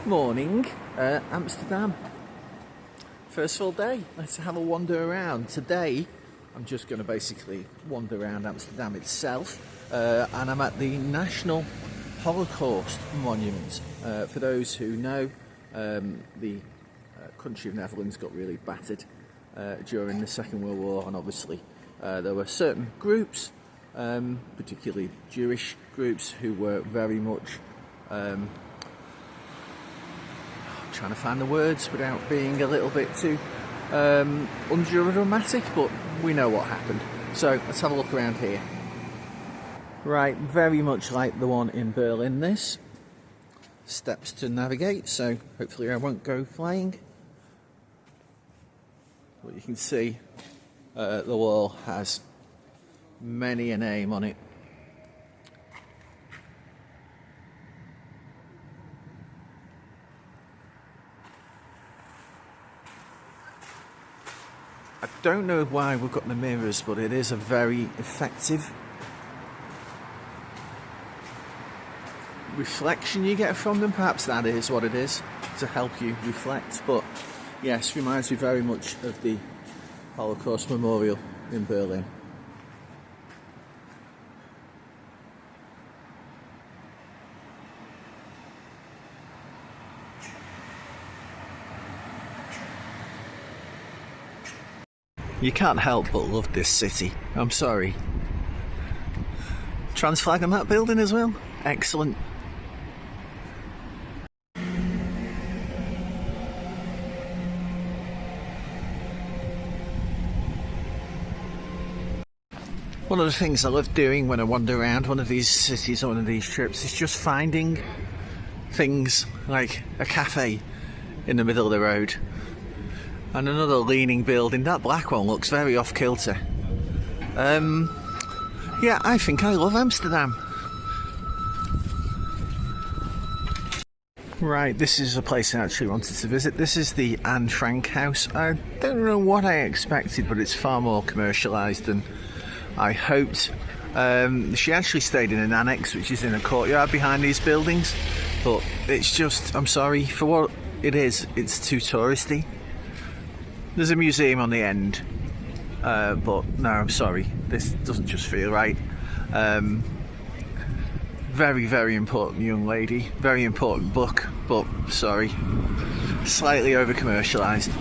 Morning, Amsterdam. First full day. Let's have a wander around. Today, I'm just going to basically wander around Amsterdam itself, and I'm at the National Holocaust Monument. For those who know, the country of Netherlands got really battered during the Second World War, and obviously there were certain groups, particularly Jewish groups, who were very much trying to find the words without being a little bit too undramatic, but we know what happened. So let's have a look around here. Right, very much like the one in Berlin, this. Steps to navigate, so hopefully I won't go flying. But you can see the wall has many a name on it. I don't know why we've got the mirrors, but it is a very effective reflection you get from them. Perhaps that is what it is, to help you reflect. But yes, reminds me very much of the Holocaust Memorial in Berlin. You can't help but love this city. I'm sorry. Trans flag on that building as well. Excellent. One of the things I love doing when I wander around one of these cities or one of these trips is just finding things like a cafe in the middle of the road. And another leaning building. That black one looks very off-kilter. Yeah, I think I love Amsterdam. Right, this is a place I actually wanted to visit. This is the Anne Frank house. I don't know what I expected, but it's far more commercialised than I hoped. She actually stayed in an annex, which is in a courtyard behind these buildings. But it's just, I'm sorry, for what it is, it's too touristy. There's a museum on the end, but no, I'm sorry, this doesn't just feel right. Very, very important young lady, very important book, but sorry, slightly over-commercialised.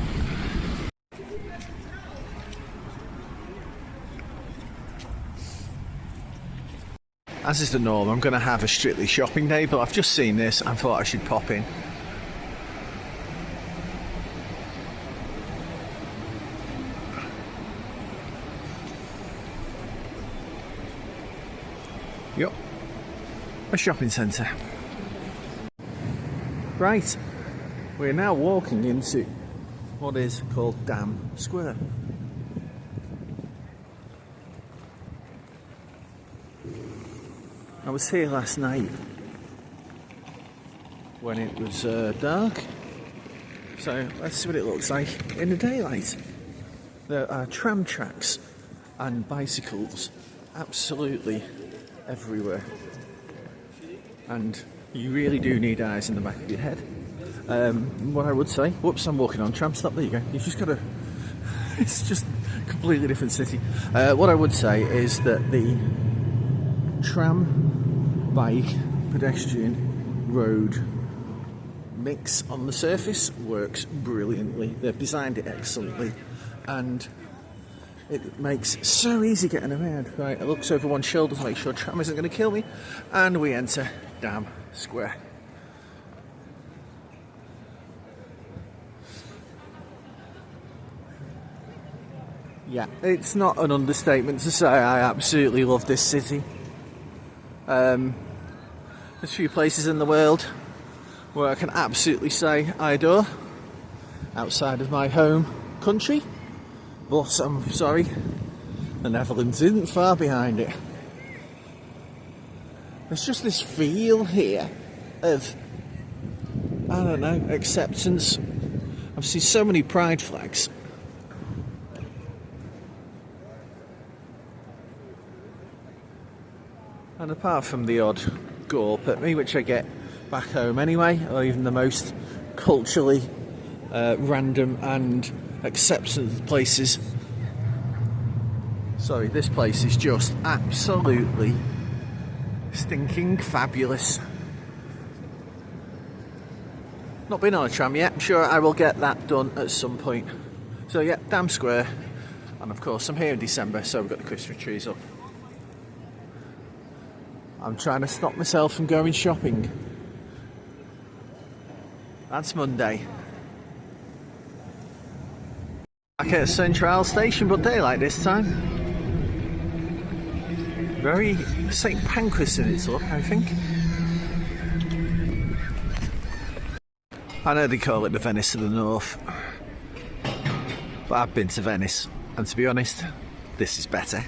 As is the norm, I'm going to have a strictly shopping day, but I've just seen this and thought I should pop in. Yep, a shopping centre. Right, we're now walking into what is called Dam Square. I was here last night when it was dark, so let's see what it looks like in the daylight. There are tram tracks and bicycles absolutely everywhere, and you really do need eyes in the back of your head. What I would say, whoops, I'm walking on tram stop, there you go, you've just got to, it's just a completely different city. What I would say is that the tram, bike, pedestrian, road mix on the surface works brilliantly. They've designed it excellently, and it makes it so easy getting around. Right, I looks over one shoulder to make sure tram isn't going to kill me, and we enter Dam Square. Yeah, it's not an understatement to say I absolutely love this city. There's a few places in the world where I can absolutely say I adore, outside of my home country. But I'm sorry, the Netherlands isn't far behind it. There's just this feel here of, I don't know, acceptance. I've seen so many pride flags. And apart from the odd gulp at me, which I get back home anyway, or even the most culturally random and accepted places. Sorry, this place is just absolutely stinking fabulous. Not been on a tram yet. I'm sure I will get that done at some point. So yeah, Dam Square, and of course I'm here in December, so we've got the Christmas trees up. I'm trying to stop myself from going shopping. That's Monday. Back at Central Station, but daylight this time. Very St. Pancras in its look, I think. I know they call it the Venice of the North, but I've been to Venice, and to be honest, this is better.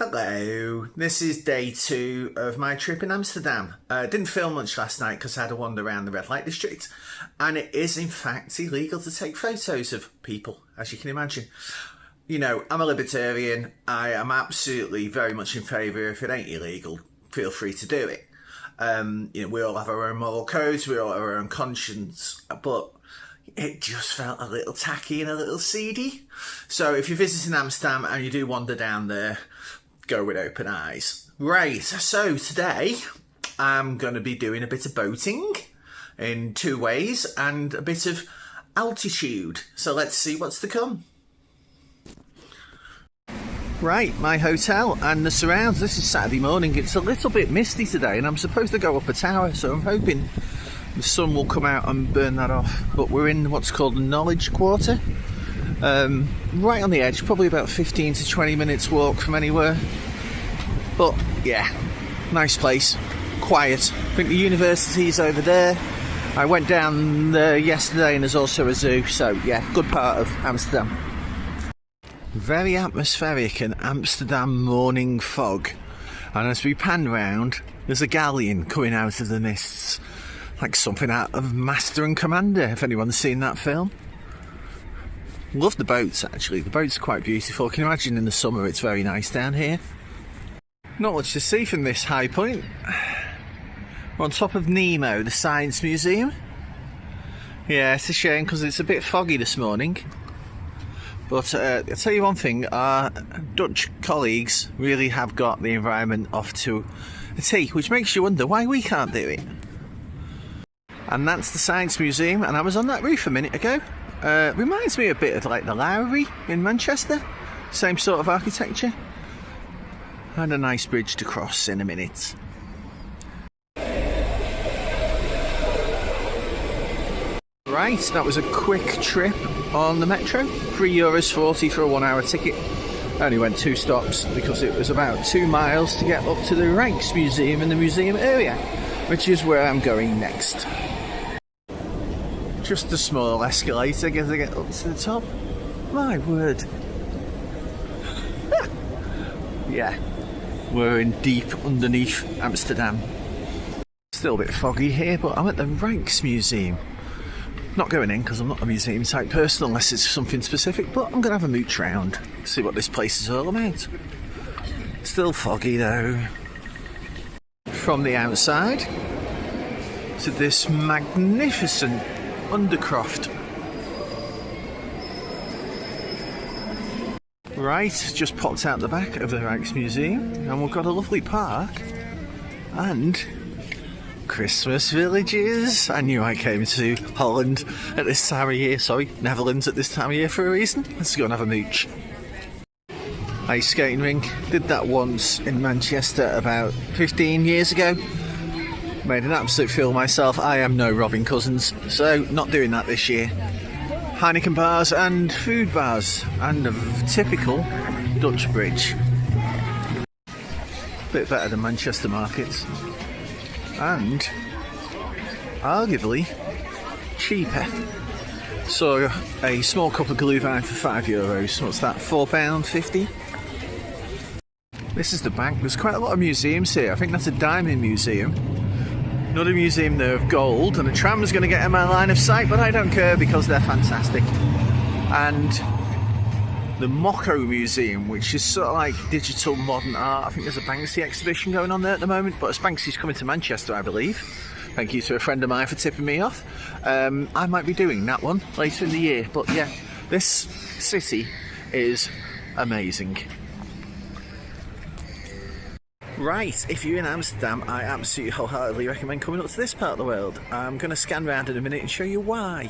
Hello, this is day 2 of my trip in Amsterdam. Didn't film much last night because I had a wander around the red light district, and it is in fact illegal to take photos of people, as you can imagine. You know, I'm a libertarian. I am absolutely very much in favour, if it ain't illegal, feel free to do it. You know, we all have our own moral codes, we all have our own conscience, but it just felt a little tacky and a little seedy. So if you're visiting Amsterdam and you do wander down there, go with open eyes. Right, so today I'm going to be doing a bit of boating in 2 ways and a bit of altitude. So let's see what's to come. Right, my hotel and the surrounds. This is Saturday morning. It's a little bit misty today and I'm supposed to go up a tower, so I'm hoping the sun will come out and burn that off. But we're in what's called the Knowledge Quarter. Right on the edge, probably about 15 to 20 minutes walk from anywhere. But yeah, nice place, quiet. I think the university is over there. I went down there yesterday and there's also a zoo, so yeah, good part of Amsterdam. Very atmospheric and Amsterdam morning fog. And as we pan round, there's a galleon coming out of the mists. Like something out of Master and Commander, if anyone's seen that film. Love the boats, actually. The boats are quite beautiful. Can you imagine in the summer it's very nice down here? Not much to see from this high point. We're on top of Nemo, the Science Museum. Yeah, it's a shame because it's a bit foggy this morning. But I'll tell you one thing, our Dutch colleagues really have got the environment off to a T, which makes you wonder why we can't do it. And that's the Science Museum, and I was on that roof a minute ago. Reminds me a bit of like the Lowry in Manchester. Same sort of architecture. And a nice bridge to cross in a minute. Right, that was a quick trip on the metro. €3.40 for a 1-hour ticket. I only went 2 stops because it was about 2 miles to get up to the Rijksmuseum in the museum area, which is where I'm going next. Just a small escalator to get up to the top. My word. Yeah, we're in deep underneath Amsterdam. Still a bit foggy here, but I'm at the Rijksmuseum. Not going in because I'm not a museum type person unless it's something specific, but I'm going to have a mooch round, see what this place is all about. Still foggy though. From the outside to this magnificent undercroft. Right, just popped out the back of the Rijksmuseum and we've got a lovely park and Christmas villages. I knew I came to Holland at this time of year, sorry, Netherlands at this time of year for a reason. Let's go and have a mooch. Ice skating rink, did that once in Manchester about 15 years ago. Made an absolute fool of myself. I am no Robin Cousins, so not doing that this year. Heineken bars and food bars and a typical Dutch bridge. Bit better than Manchester markets and arguably cheaper. So a small cup of Glühwein for €5. What's that, £4.50? This is the bank. There's quite a lot of museums here. I think that's a diamond museum. Another museum there of gold, and the tram's going to get in my line of sight, but I don't care because they're fantastic. And the Moko Museum, which is sort of like digital modern art. I think there's a Banksy exhibition going on there at the moment, but as Banksy's coming to Manchester, I believe. Thank you to a friend of mine for tipping me off. I might be doing that one later in the year, but yeah, this city is amazing. Right, if you're in Amsterdam, I absolutely wholeheartedly recommend coming up to this part of the world. I'm going to scan around in a minute and show you why.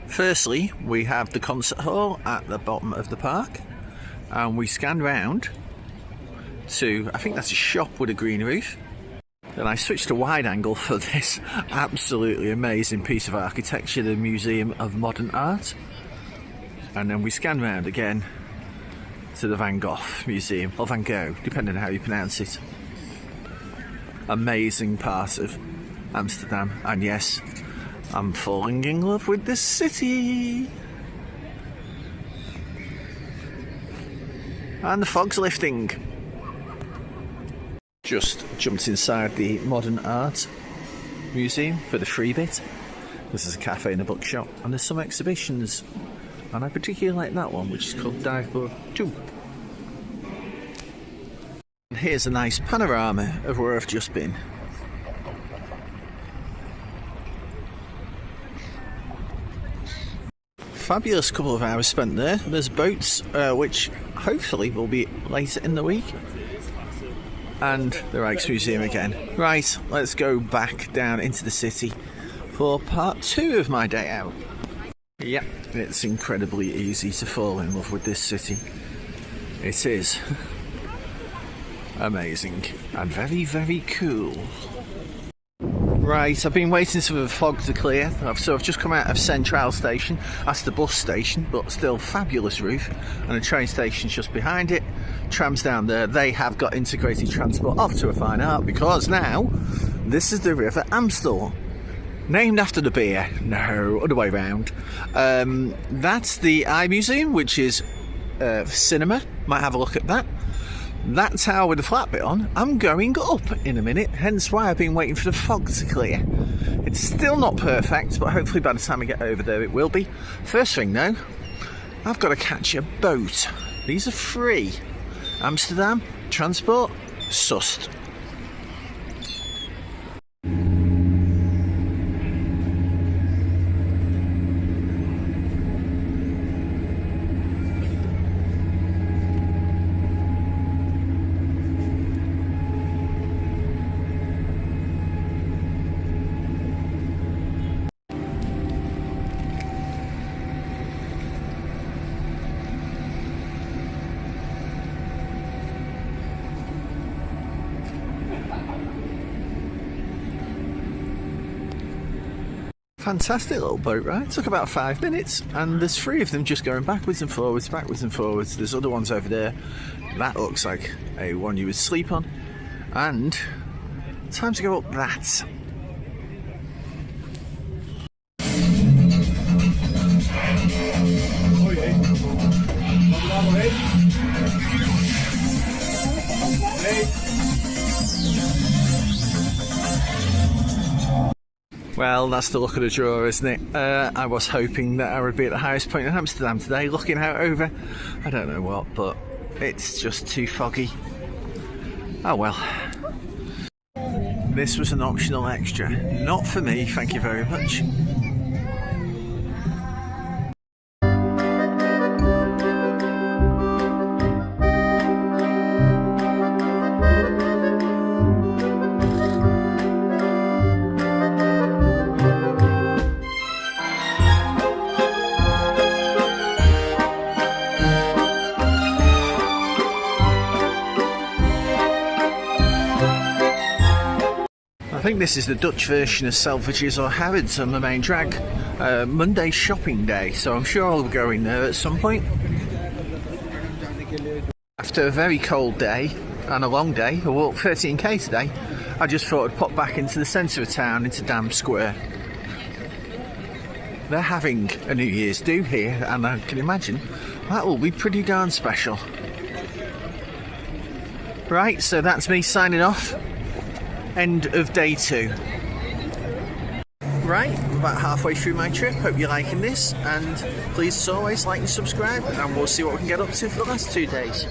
Firstly, we have the concert hall at the bottom of the park, and we scan round to, I think that's a shop with a green roof. Then I switched to wide angle for this absolutely amazing piece of architecture, the Museum of Modern Art. And then we scan round again to the Van Gogh Museum, or Van Gogh, depending on how you pronounce it. Amazing part of Amsterdam, and yes, I'm falling in love with this city. And the fog's lifting. Just jumped inside the Modern Art Museum for the free bit. This is a cafe and a bookshop, and there's some exhibitions. And I particularly like that one, which is called Diveboard 2. And here's a nice panorama of where I've just been. Fabulous couple of hours spent there. There's boats, which hopefully will be later in the week. And the Rijksmuseum again. Right, let's go back down into the city for part 2 of my day out. Yep, it's incredibly easy to fall in love with this city. It is amazing and very, very cool. Right, I've been waiting for the fog to clear. So I've just come out of Centraal Station. That's the bus station, but still fabulous roof. And the train station's just behind it. Trams down there. They have got integrated transport, off to a fine art, because now this is the River Amstel. Named after the beer. No, other way round. That's the Eye Museum, which is cinema. Might have a look at that. That tower with the flat bit on, I'm going up in a minute, hence why I've been waiting for the fog to clear. It's still not perfect, but hopefully by the time I get over there it will be. First thing though, I've got to catch a boat. These are free. Amsterdam, transport, sussed. Fantastic little boat ride. Took about 5 minutes, and there's 3 of them just going backwards and forwards, backwards and forwards. There's other ones over there. That looks like a one you would sleep on. And time to go up that. Well, that's the luck of the draw, isn't it? I was hoping that I would be at the highest point in Amsterdam today, looking out over I don't know what, but it's just too foggy. Oh well. This was an optional extra. Not for me, thank you very much. think this is the Dutch version of Selfridges or Harrods on the main drag. Monday shopping day, so I'm sure I'll be going there at some point. After a very cold day and a long day, I walked 13k today, I just thought I'd pop back into the centre of town, into Dam Square. They're having a New Year's do here, and I can imagine that will be pretty darn special. Right, so that's me signing off. End of day 2. Right, I'm about halfway through my trip. Hope you're liking this, and please as always like and subscribe, and we'll see what we can get up to for the last 2 days.